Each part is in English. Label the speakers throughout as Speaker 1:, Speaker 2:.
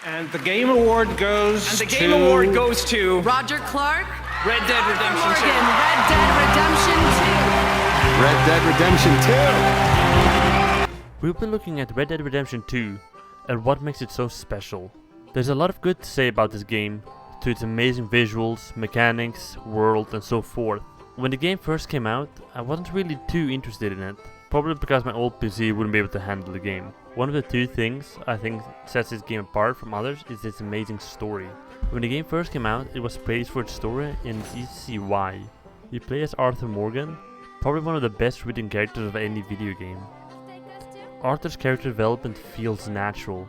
Speaker 1: And the Game Award goes to
Speaker 2: Roger Clark.
Speaker 3: Red Dead Redemption 2.
Speaker 2: Morgan, Red Dead Redemption 2.
Speaker 4: Red Dead Redemption 2!
Speaker 5: We've been looking at Red Dead Redemption 2 and what makes it so special. There's a lot of good to say about this game, to its amazing visuals, mechanics, world and so forth. When the game first came out, I wasn't really too interested in it, probably because my old PC wouldn't be able to handle the game. One of the two things I think sets this game apart from others is its amazing story. When the game first came out, it was praised for its story and it's easy to see why. You play as Arthur Morgan, probably one of the best written characters of any video game. Arthur's character development feels natural,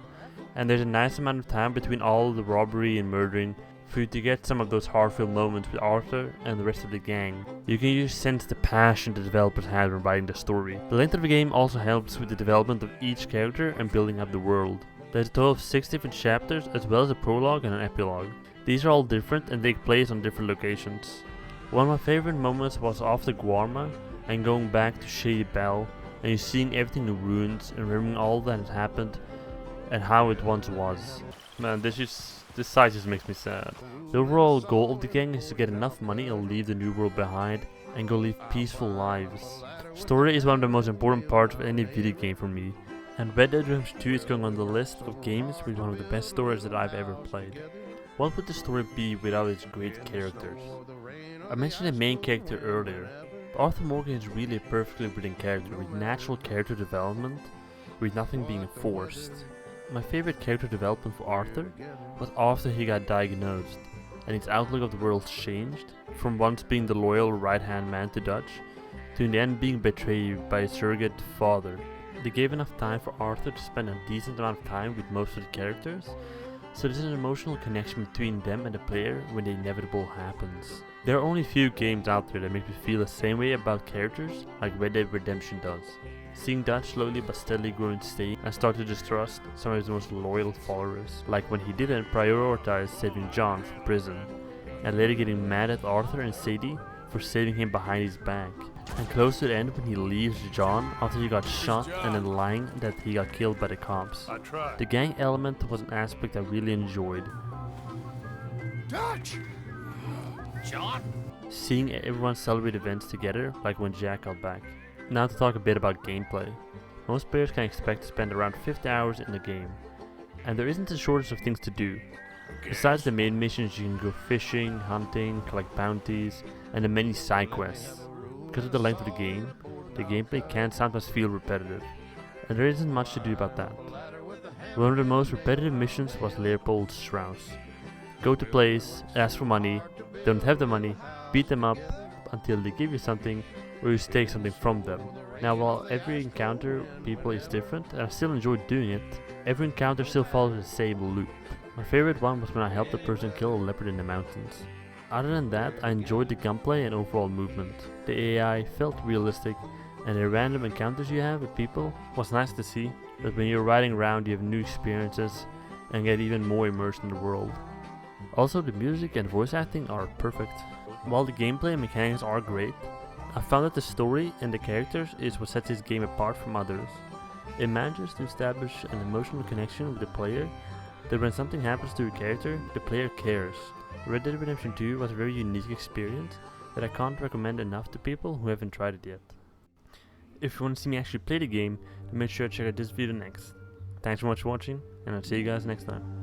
Speaker 5: and there's a nice amount of time between all the robbery and murdering for you to get some of those heartfelt moments with Arthur and the rest of the gang. You can just sense the passion the developers had when writing the story. The length of the game also helps with the development of each character and building up the world. There's a total of 6 different chapters as well as a prologue and an epilogue. These are all different and take place on different locations. One of my favorite moments was after Guarma and going back to Shady Belle and you seeing everything in ruins and remembering all that had happened and how it once was. Man, this side just makes me sad. The overall goal of the gang is to get enough money and leave the new world behind and go live peaceful lives. Story is one of the most important parts of any video game for me, and Red Dead Redemption 2 is going on the list of games with one of the best stories that I've ever played. What would the story be without its great characters? I mentioned the main character earlier, but Arthur Morgan is really a perfectly written character with natural character development, with nothing being forced. My favorite character development for Arthur was after he got diagnosed and his outlook of the world changed, from once being the loyal right-hand man to Dutch, to in the end being betrayed by his surrogate father. They gave enough time for Arthur to spend a decent amount of time with most of the characters, so there's an emotional connection between them and the player when the inevitable happens. There are only few games out there that make me feel the same way about characters like Red Dead Redemption does. Seeing Dutch slowly but steadily grow in state and start to distrust some of his most loyal followers, like when he didn't prioritize saving John from prison, and later getting mad at Arthur and Sadie for saving him behind his back, and close to the end when he leaves John after he got shot and then lying that he got killed by the cops. The gang element was an aspect I really enjoyed.
Speaker 4: Dutch!
Speaker 3: John?
Speaker 5: Seeing everyone celebrate events together, like when Jack got back. Now to talk a bit about gameplay. Most players can expect to spend around 50 hours in the game, and there isn't a shortage of things to do. Besides the main missions, you can go fishing, hunting, collect bounties, and the many side quests. Because of the length of the gameplay can sometimes feel repetitive, and there isn't much to do about that. One of the most repetitive missions was Leopold Strauss. Go to place, ask for money, don't have the money, beat them up until they give you something, or you take something from them. Now while every encounter with people is different, and I still enjoy doing it, every encounter still follows the same loop. My favorite one was when I helped a person kill a leopard in the mountains. Other than that, I enjoyed the gunplay and overall movement. The AI felt realistic, and the random encounters you have with people was nice to see, but when you're riding around you have new experiences and get even more immersed in the world. Also, the music and voice acting are perfect. While the gameplay and mechanics are great, I found that the story and the characters is what sets this game apart from others. It manages to establish an emotional connection with the player that when something happens to your character, the player cares. Red Dead Redemption 2 was a very unique experience that I can't recommend enough to people who haven't tried it yet. If you want to see me actually play the game, then make sure to check out this video next. Thanks so much for watching, and I'll see you guys next time.